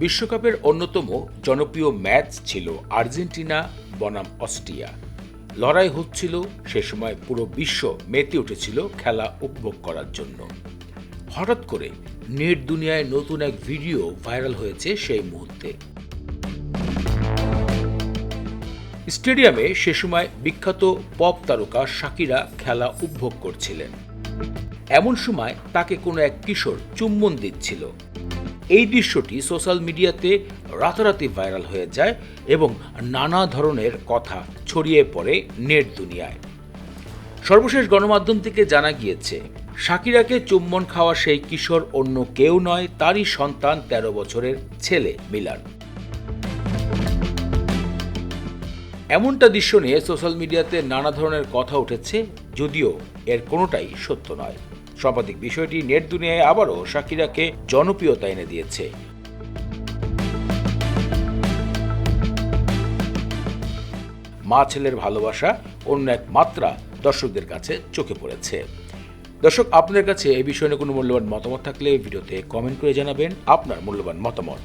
বিশ্বকাপের অন্যতম জনপ্রিয় ম্যাচ ছিল আর্জেন্টিনা বনাম অস্ট্রিয়া। লড়াই হচ্ছিল, সে সময় পুরো বিশ্ব মেতে উঠেছিল খেলা উপভোগ করার জন্য। হঠাৎ করে নেট দুনিয়ায় নতুন এক ভিডিও ভাইরাল হয়েছে সেই মুহূর্তে। স্টেডিয়ামে সে সময় বিখ্যাত পপ তারকা শাকিরা খেলা উপভোগ করছিলেন। এমন সময় তাকে কোনো এক কিশোর চুম্বন দিচ্ছিল। এই দৃশ্যটি সোশ্যাল মিডিয়াতে রাতারাতি ভাইরাল হয়ে যায় এবং নানা ধরনের কথা ছড়িয়ে পড়ে নেট দুনিয়ায়। সর্বশেষ গণমাধ্যম থেকে জানা গিয়েছে, শাকিরাকে চুম্বন খাওয়া সেই কিশোর অন্য কেউ নয়, তারই সন্তান 13 বছরের ছেলে মিলান। এমনটা দৃশ্য নিয়ে সোশ্যাল মিডিয়াতে নানা ধরনের কথা উঠেছে, যদিও এর কোনোটাই সত্য নয়। সর্বাধিক বিষয়টি নেট দুনিয়ায় আবারও শাকিরাকে জনপ্রিয়তা এনে দিয়েছে। মা ছেলের ভালোবাসা অন্য এক মাত্রা দর্শকদের কাছে চোখে পড়েছে। দর্শক, আপনাদের কাছে এই বিষয়ে কোনো মূল্যবান মতামত থাকলে ভিডিওতে কমেন্ট করে জানাবেন আপনার মূল্যবান মতামত।